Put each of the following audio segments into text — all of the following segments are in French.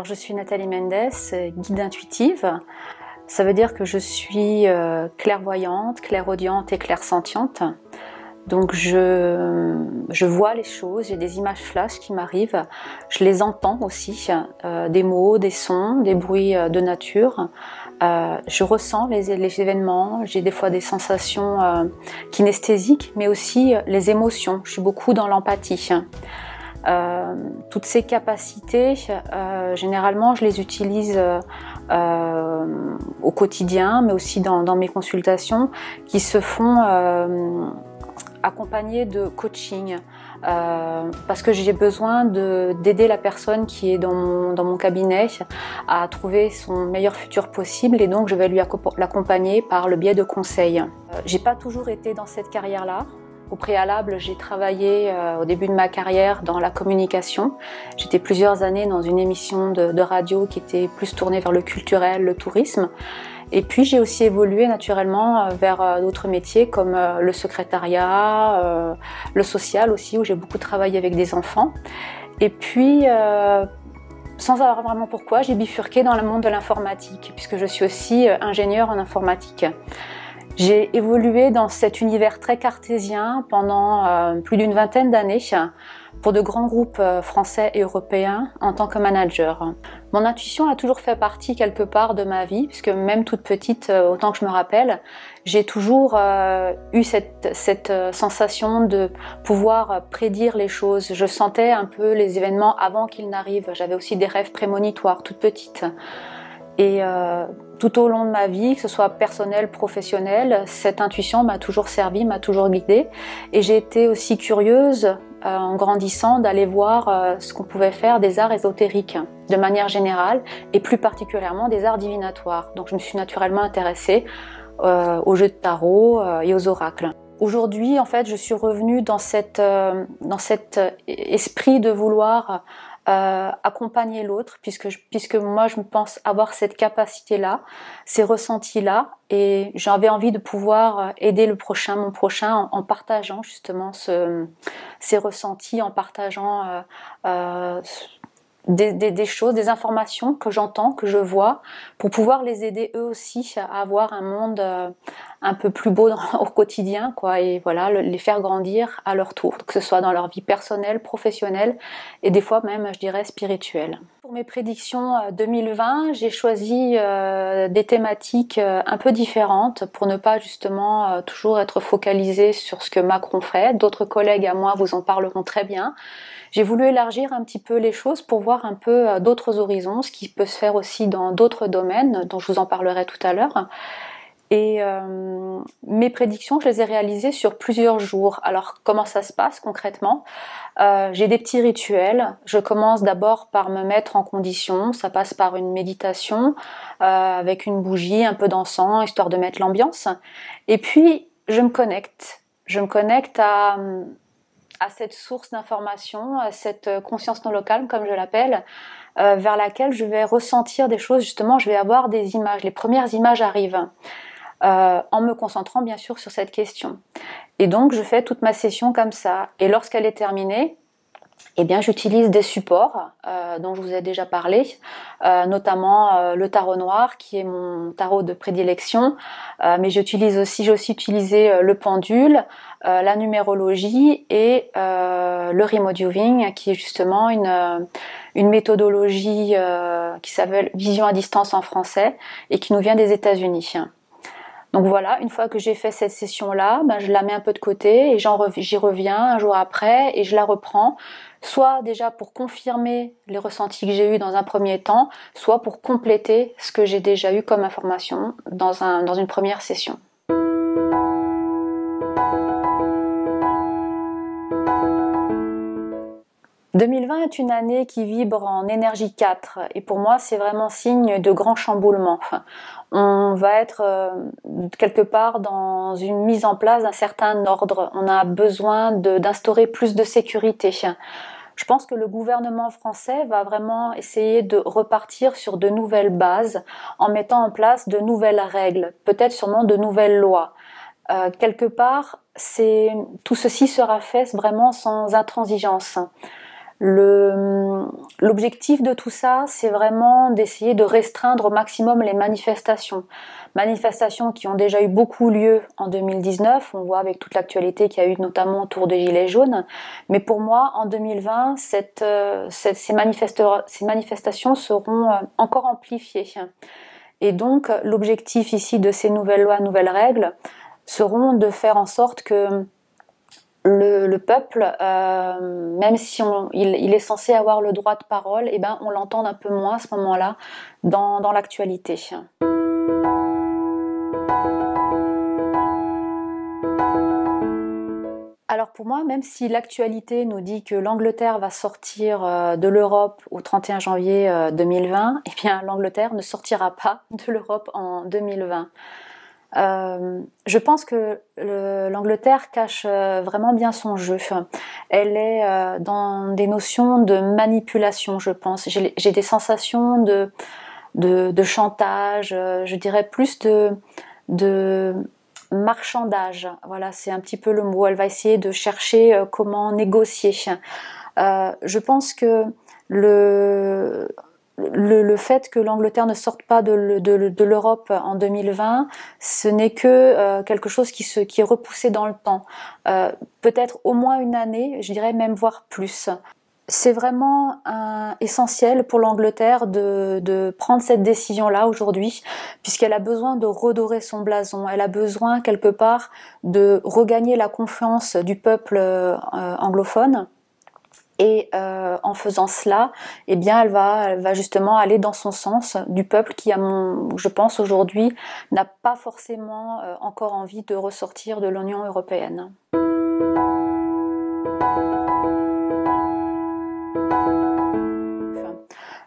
Alors je suis Nathalie Mendes, guide intuitive. Ça veut dire que je suis clairvoyante, clairaudiente et clairsentiente. Donc je vois les choses, j'ai des images flash qui m'arrivent, je les entends aussi, des mots, des sons, des bruits de nature. Je ressens les événements, j'ai des fois des sensations kinesthésiques, mais aussi les émotions. Je suis beaucoup dans l'empathie. Toutes ces capacités, généralement, je les utilise au quotidien, mais aussi dans mes consultations, qui se font accompagnées de coaching, parce que j'ai besoin d'aider la personne qui est dans mon cabinet à trouver son meilleur futur possible, et donc je vais l'accompagner par le biais de conseils. J'ai pas toujours été dans cette carrière-là. Au préalable, j'ai travaillé au début de ma carrière dans la communication. J'étais plusieurs années dans une émission de radio qui était plus tournée vers le culturel, le tourisme. Et puis j'ai aussi évolué naturellement vers d'autres métiers comme le secrétariat, le social aussi, où j'ai beaucoup travaillé avec des enfants. Et puis, sans savoir vraiment pourquoi, j'ai bifurqué dans le monde de l'informatique, puisque je suis aussi ingénieure en informatique. J'ai évolué dans cet univers très cartésien pendant plus d'une vingtaine d'années pour de grands groupes français et européens en tant que manager. Mon intuition a toujours fait partie quelque part de ma vie, puisque même toute petite, autant que je me rappelle, j'ai toujours eu cette sensation de pouvoir prédire les choses. Je sentais un peu les événements avant qu'ils n'arrivent. J'avais aussi des rêves prémonitoires toute petite. Et tout au long de ma vie, que ce soit personnel, professionnel, cette intuition m'a toujours servi, m'a toujours guidée. Et j'ai été aussi curieuse, en grandissant, d'aller voir ce qu'on pouvait faire des arts ésotériques, de manière générale, et plus particulièrement des arts divinatoires. Donc je me suis naturellement intéressée aux jeux de tarot et aux oracles. Aujourd'hui, en fait, je suis revenue dans cet esprit de vouloir accompagner l'autre, puisque moi je pense avoir cette capacité-là, ces ressentis-là, et j'avais envie de pouvoir aider mon prochain en partageant justement ces ressentis, en partageant des choses, des informations que j'entends, que je vois, pour pouvoir les aider eux aussi à avoir un monde un peu plus beau au quotidien, quoi, et voilà, les faire grandir à leur tour, que ce soit dans leur vie personnelle, professionnelle, et des fois même, je dirais, spirituelle. Pour mes prédictions 2020, j'ai choisi des thématiques un peu différentes pour ne pas justement toujours être focalisée sur ce que Macron fait. D'autres collègues à moi vous en parleront très bien. J'ai voulu élargir un petit peu les choses pour voir un peu d'autres horizons, ce qui peut se faire aussi dans d'autres domaines, dont je vous en parlerai tout à l'heure. Et mes prédictions, je les ai réalisées sur plusieurs jours. Alors, comment ça se passe concrètement ? J'ai des petits rituels. Je commence d'abord par me mettre en condition. Ça passe par une méditation avec une bougie, un peu d'encens, histoire de mettre l'ambiance. Et puis, je me connecte. Je me connecte à cette source d'information, à cette conscience non locale, comme je l'appelle, vers laquelle je vais ressentir des choses. Justement, je vais avoir des images. Les premières images arrivent. En me concentrant bien sûr sur cette question. Et donc je fais toute ma session comme ça. Et lorsqu'elle est terminée, eh bien j'utilise des supports dont je vous ai déjà parlé, notamment le tarot noir qui est mon tarot de prédilection, mais j'ai aussi utilisé le pendule, la numérologie et le remote viewing qui est justement une méthodologie qui s'appelle vision à distance en français et qui nous vient des États-Unis. Donc voilà, une fois que j'ai fait cette session-là, je la mets un peu de côté et j'y reviens un jour après et je la reprends, soit déjà pour confirmer les ressentis que j'ai eus dans un premier temps, soit pour compléter ce que j'ai déjà eu comme information dans une première session. « 2020 est une année qui vibre en énergie 4 et pour moi c'est vraiment signe de grand chamboulement. On va être quelque part dans une mise en place d'un certain ordre. On a besoin d'instaurer plus de sécurité. Je pense que le gouvernement français va vraiment essayer de repartir sur de nouvelles bases en mettant en place de nouvelles règles, peut-être sûrement de nouvelles lois. Quelque part, tout ceci sera fait vraiment sans intransigeance. L'objectif de tout ça, c'est vraiment d'essayer de restreindre au maximum les manifestations. Manifestations qui ont déjà eu beaucoup lieu en 2019, on voit avec toute l'actualité qu'il y a eu notamment autour des Gilets jaunes. Mais pour moi, en 2020, ces manifestations seront encore amplifiées. Et donc, l'objectif ici de ces nouvelles lois, nouvelles règles, seront de faire en sorte que le peuple, même si il est censé avoir le droit de parole, eh ben, on l'entende un peu moins à ce moment-là dans l'actualité. Alors pour moi, même si l'actualité nous dit que l'Angleterre va sortir de l'Europe au 31 janvier 2020, eh bien l'Angleterre ne sortira pas de l'Europe en 2020. Je pense que l'Angleterre cache vraiment bien son jeu. Elle est dans des notions de manipulation, je pense. J'ai des sensations de chantage, je dirais plus de marchandage. Voilà, c'est un petit peu le mot. Elle va essayer de chercher comment négocier. Je pense que le fait que l'Angleterre ne sorte pas de l'Europe en 2020, ce n'est que quelque chose qui est repoussé dans le temps. Peut-être au moins une année, je dirais même voire plus. C'est vraiment essentiel pour l'Angleterre de prendre cette décision-là aujourd'hui, puisqu'elle a besoin de redorer son blason. Elle a besoin quelque part de regagner la confiance du peuple anglophone. Et en faisant cela, eh bien, elle va justement aller dans son sens du peuple qui, je pense aujourd'hui, n'a pas forcément encore envie de ressortir de l'Union européenne.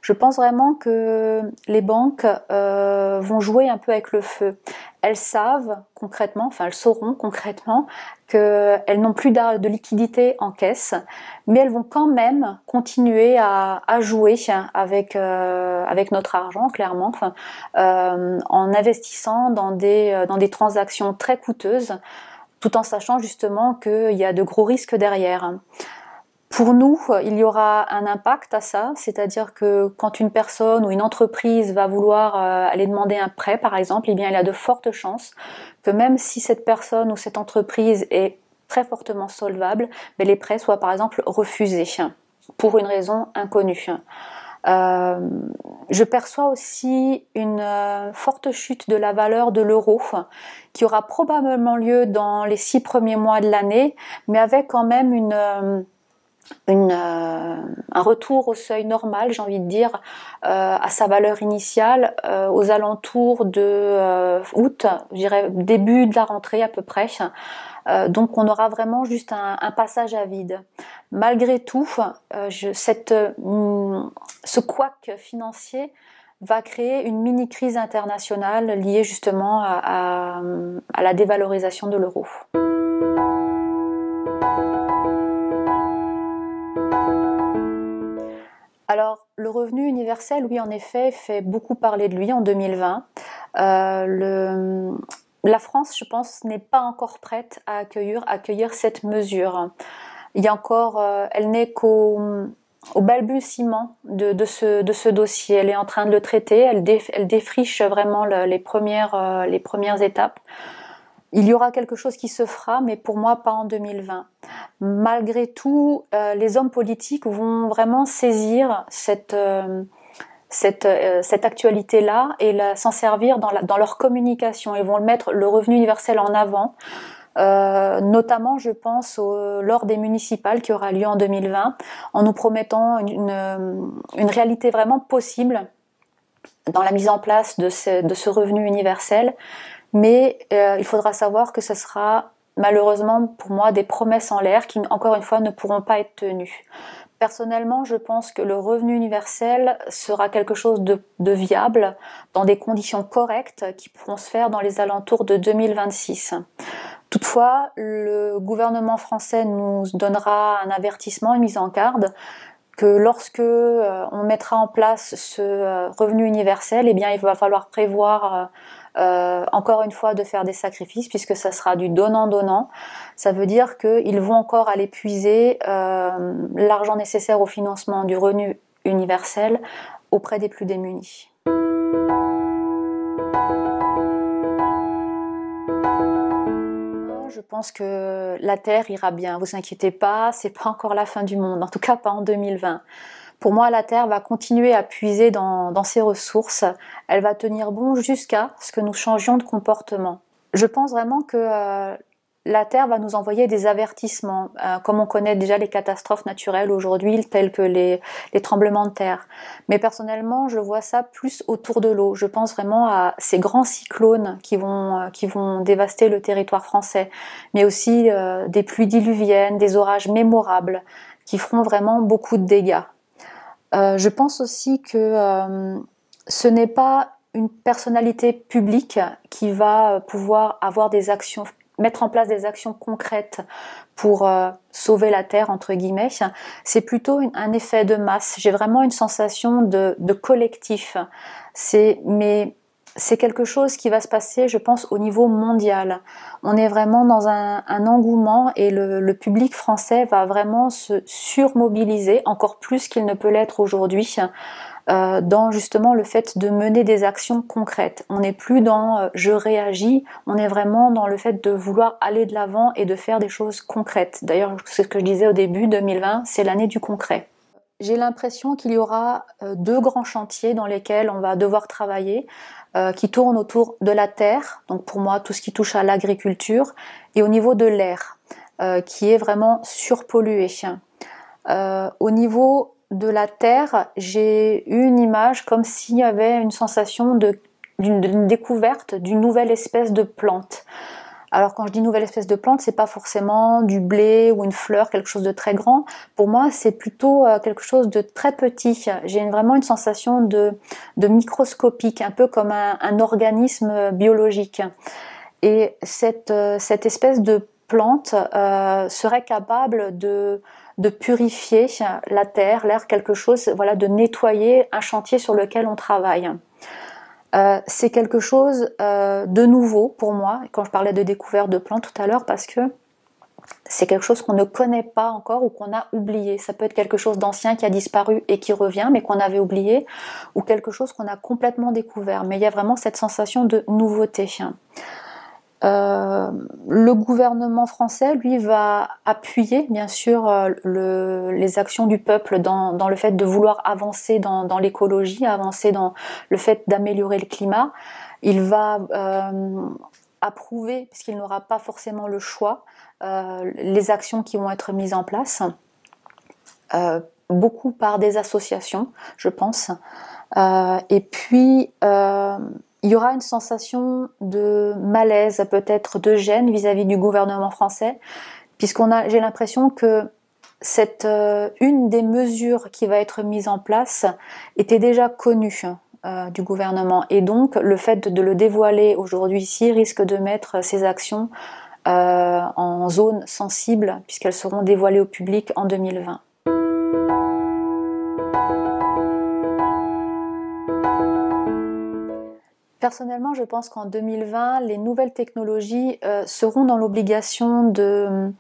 Je pense vraiment que les banques vont jouer un peu avec le feu. Elles savent concrètement, enfin elles sauront concrètement qu'elles n'ont plus de liquidité en caisse, mais elles vont quand même continuer à jouer avec notre argent, clairement, en investissant dans des transactions très coûteuses, tout en sachant justement qu'il y a de gros risques derrière. Pour nous, il y aura un impact à ça, c'est-à-dire que quand une personne ou une entreprise va vouloir aller demander un prêt, par exemple, eh bien, il y a de fortes chances que même si cette personne ou cette entreprise est très fortement solvable, mais les prêts soient par exemple refusés pour une raison inconnue. Je perçois aussi une forte chute de la valeur de l'euro qui aura probablement lieu dans les 6 premiers mois de l'année, mais avec quand même un retour au seuil normal, j'ai envie de dire, à sa valeur initiale aux alentours de août, je dirais début de la rentrée à peu près. Donc on aura vraiment juste un passage à vide. Malgré tout, ce couac financier va créer une mini-crise internationale liée justement à la dévalorisation de l'euro. Alors, le revenu universel, oui, en effet, fait beaucoup parler de lui en 2020. La France, je pense, n'est pas encore prête à accueillir cette mesure. Il y a encore, elle n'est qu'au balbutiement de ce dossier. Elle est en train de le traiter, elle défriche vraiment les premières étapes. Il y aura quelque chose qui se fera, mais pour moi, pas en 2020. Malgré tout, les hommes politiques vont vraiment saisir cette actualité-là et s'en servir dans leur communication. Ils vont mettre le revenu universel en avant, notamment, je pense, lors des municipales qui aura lieu en 2020, en nous promettant une réalité vraiment possible dans la mise en place de ce revenu universel. Mais il faudra savoir que ce sera malheureusement pour moi des promesses en l'air qui, encore une fois, ne pourront pas être tenues. Personnellement, je pense que le revenu universel sera quelque chose de viable dans des conditions correctes qui pourront se faire dans les alentours de 2026. Toutefois, le gouvernement français nous donnera un avertissement, une mise en garde, que lorsque on mettra en place ce revenu universel, eh bien, il va falloir prévoir encore une fois de faire des sacrifices, puisque ça sera du donnant-donnant. Ça veut dire qu'ils vont encore aller puiser l'argent nécessaire au financement du revenu universel auprès des plus démunis. Je pense que la Terre ira bien, vous inquiétez pas, c'est pas encore la fin du monde, en tout cas pas en 2020. Pour moi, la Terre va continuer à puiser dans ses ressources, elle va tenir bon jusqu'à ce que nous changions de comportement. Je pense vraiment que la Terre va nous envoyer des avertissements, comme on connaît déjà les catastrophes naturelles aujourd'hui, telles que les tremblements de terre. Mais personnellement, je vois ça plus autour de l'eau. Je pense vraiment à ces grands cyclones qui vont dévaster le territoire français, mais aussi des pluies diluviennes, des orages mémorables, qui feront vraiment beaucoup de dégâts. Je pense aussi que ce n'est pas une personnalité publique qui va pouvoir avoir des actions, mettre en place des actions concrètes pour sauver la Terre, entre guillemets. C'est plutôt un effet de masse. J'ai vraiment une sensation de collectif. Mais c'est quelque chose qui va se passer, je pense, au niveau mondial. On est vraiment dans un engouement et le public français va vraiment se surmobiliser, encore plus qu'il ne peut l'être aujourd'hui, dans justement le fait de mener des actions concrètes. On n'est plus dans je réagis, on est vraiment dans le fait de vouloir aller de l'avant et de faire des choses concrètes. D'ailleurs, c'est ce que je disais au début, 2020, c'est l'année du concret. J'ai l'impression qu'il y aura deux grands chantiers dans lesquels on va devoir travailler, qui tournent autour de la terre, donc pour moi tout ce qui touche à l'agriculture, et au niveau de l'air, qui est vraiment surpollué. Au niveau de la terre, j'ai eu une image comme s'il y avait une sensation d'une découverte d'une nouvelle espèce de plante. Alors quand je dis nouvelle espèce de plante, c'est pas forcément du blé ou une fleur, quelque chose de très grand. Pour moi, c'est plutôt quelque chose de très petit. J'ai vraiment une sensation de microscopique, un peu comme un organisme biologique. Et cette espèce de plante serait capable de purifier la terre, l'air, quelque chose, voilà, de nettoyer un chantier sur lequel on travaille. C'est quelque chose de nouveau pour moi, quand je parlais de découverte de plantes tout à l'heure, parce que c'est quelque chose qu'on ne connaît pas encore ou qu'on a oublié. Ça peut être quelque chose d'ancien qui a disparu et qui revient, mais qu'on avait oublié, ou quelque chose qu'on a complètement découvert. Mais il y a vraiment cette sensation de nouveauté. Le gouvernement français, lui, va appuyer bien sûr les actions du peuple dans le fait de vouloir avancer dans l'écologie, avancer dans le fait d'améliorer le climat. Il va approuver, puisqu'il n'aura pas forcément le choix, les actions qui vont être mises en place, beaucoup par des associations, je pense. Et puis il y aura une sensation de malaise, peut-être de gêne vis-à-vis du gouvernement français, j'ai l'impression que une des mesures qui va être mise en place était déjà connue du gouvernement, et donc le fait de le dévoiler aujourd'hui ici risque de mettre ces actions en zone sensible, puisqu'elles seront dévoilées au public en 2020. Personnellement, je pense qu'en 2020, les nouvelles technologies seront dans l'obligation de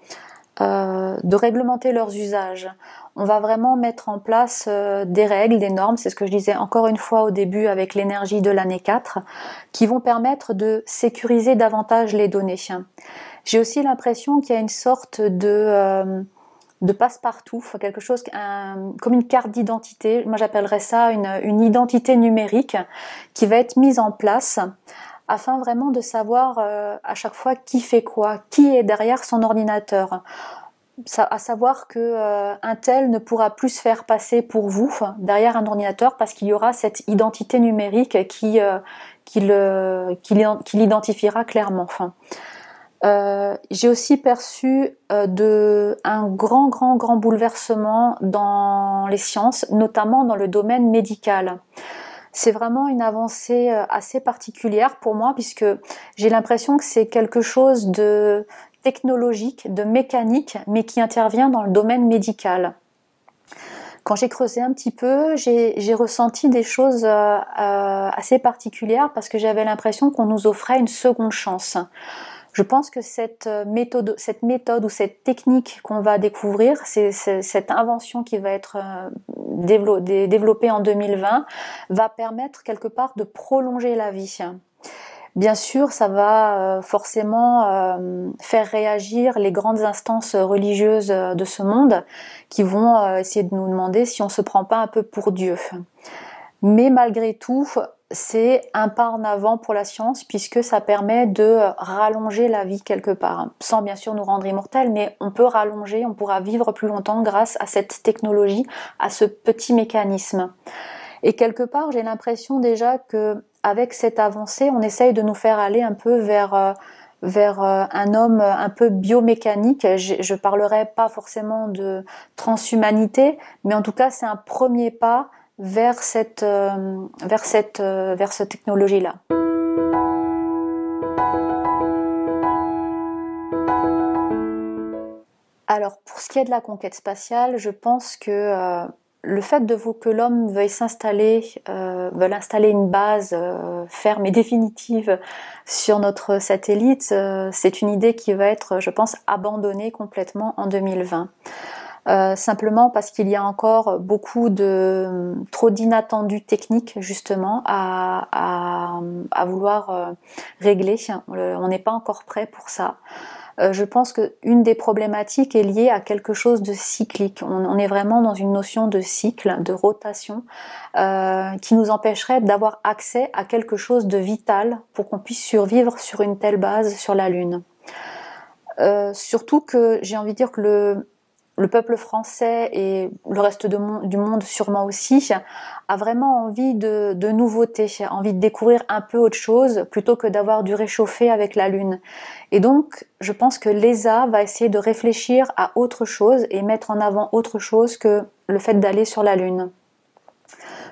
réglementer leurs usages. On va vraiment mettre en place des règles, des normes, c'est ce que je disais encore une fois au début avec l'énergie de l'année 4, qui vont permettre de sécuriser davantage les données. J'ai aussi l'impression qu'il y a une sorte de passe-partout, quelque chose comme une carte d'identité. Moi j'appellerais ça une identité numérique qui va être mise en place afin vraiment de savoir à chaque fois qui fait quoi, qui est derrière son ordinateur. À savoir que un tel ne pourra plus se faire passer pour vous derrière un ordinateur, parce qu'il y aura cette identité numérique qui l'identifiera clairement. J'ai aussi perçu un grand bouleversement dans les sciences, notamment dans le domaine médical. C'est vraiment une avancée assez particulière pour moi, puisque j'ai l'impression que c'est quelque chose de technologique, de mécanique, mais qui intervient dans le domaine médical. Quand j'ai creusé un petit peu, j'ai ressenti des choses assez particulières parce que j'avais l'impression qu'on nous offrait une seconde chance. Je pense que cette méthode ou cette technique qu'on va découvrir, cette invention qui va être développée en 2020, va permettre quelque part de prolonger la vie. Bien sûr, ça va forcément faire réagir les grandes instances religieuses de ce monde qui vont essayer de nous demander si on se prend pas un peu pour Dieu. Mais malgré tout, c'est un pas en avant pour la science puisque ça permet de rallonger la vie quelque part, sans bien sûr nous rendre immortels, mais on peut rallonger, on pourra vivre plus longtemps grâce à cette technologie, à ce petit mécanisme. Et quelque part, j'ai l'impression déjà que avec cette avancée, on essaye de nous faire aller un peu vers un homme un peu biomécanique. Je parlerai pas forcément de transhumanité, mais en tout cas, c'est un premier pas vers cette technologie-là. Alors, pour ce qui est de la conquête spatiale, je pense que le fait que l'homme veuille installer une base ferme et définitive sur notre satellite, c'est une idée qui va être, je pense, abandonnée complètement en 2020. Simplement parce qu'il y a encore trop d'inattendus techniques justement à vouloir régler. On n'est pas encore prêt pour ça. Je pense qu'une des problématiques est liée à quelque chose de cyclique. On est vraiment dans une notion de cycle, de rotation, qui nous empêcherait d'avoir accès à quelque chose de vital pour qu'on puisse survivre sur une telle base sur la Lune. Surtout que j'ai envie de dire que le peuple français et le reste du monde sûrement aussi a vraiment envie de nouveautés, envie de découvrir un peu autre chose plutôt que d'avoir du réchauffé avec la Lune. Et donc, je pense que l'ESA va essayer de réfléchir à autre chose et mettre en avant autre chose que le fait d'aller sur la Lune.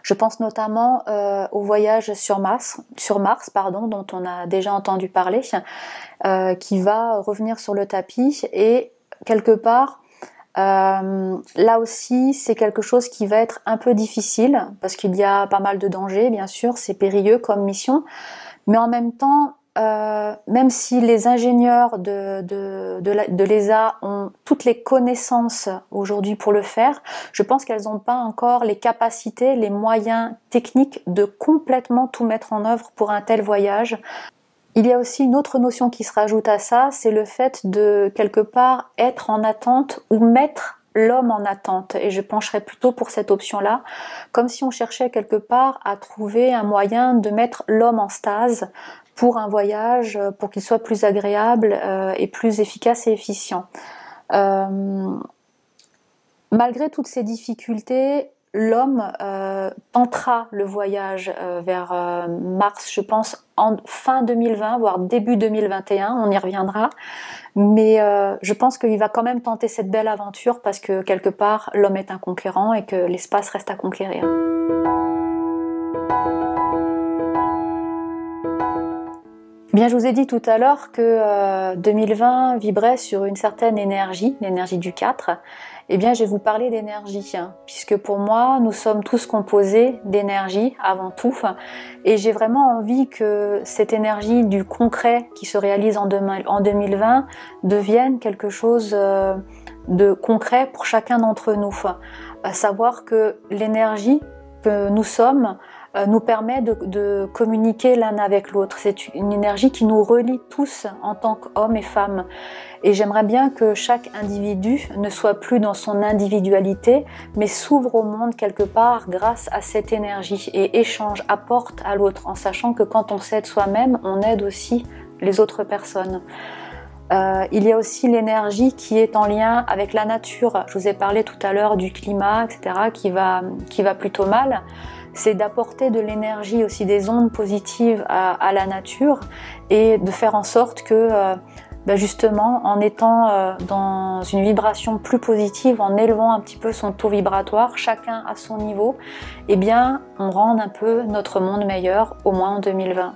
Je pense notamment au voyage sur Mars, dont on a déjà entendu parler, qui va revenir sur le tapis et quelque part, là aussi, c'est quelque chose qui va être un peu difficile parce qu'il y a pas mal de dangers, bien sûr, c'est périlleux comme mission, mais en même temps, même si les ingénieurs de l'ESA ont toutes les connaissances aujourd'hui pour le faire, je pense qu'elles n'ont pas encore les capacités, les moyens techniques de complètement tout mettre en œuvre pour un tel voyage. Il y a aussi une autre notion qui se rajoute à ça, c'est le fait de, quelque part, être en attente ou mettre l'homme en attente. Et je pencherais plutôt pour cette option-là, comme si on cherchait quelque part à trouver un moyen de mettre l'homme en stase pour un voyage, pour qu'il soit plus agréable et plus efficace et efficient. Malgré toutes ces difficultés, l'homme tentera le voyage vers Mars, je pense, en fin 2020, voire début 2021, on y reviendra. Mais je pense qu'il va quand même tenter cette belle aventure parce que quelque part, l'homme est un conquérant et que l'espace reste à conquérir. Bien, je vous ai dit tout à l'heure que 2020 vibrait sur une certaine énergie, l'énergie du 4. Eh bien, je vais vous parler d'énergie, puisque pour moi, nous sommes tous composés d'énergie avant tout. Et j'ai vraiment envie que cette énergie du concret qui se réalise en 2020 devienne quelque chose de concret pour chacun d'entre nous. À savoir que l'énergie que nous sommes nous permet de communiquer l'un avec l'autre. C'est une énergie qui nous relie tous en tant qu'hommes et femmes. Et j'aimerais bien que chaque individu ne soit plus dans son individualité, mais s'ouvre au monde quelque part grâce à cette énergie et échange, apporte à l'autre, en sachant que quand on s'aide soi-même, on aide aussi les autres personnes. Il y a aussi l'énergie qui est en lien avec la nature. Je vous ai parlé tout à l'heure du climat, etc., qui va plutôt mal. C'est d'apporter de l'énergie aussi, des ondes positives à la nature et de faire en sorte que justement en étant dans une vibration plus positive, en élevant un petit peu son taux vibratoire, chacun à son niveau, eh bien on rende un peu notre monde meilleur, au moins en 2020.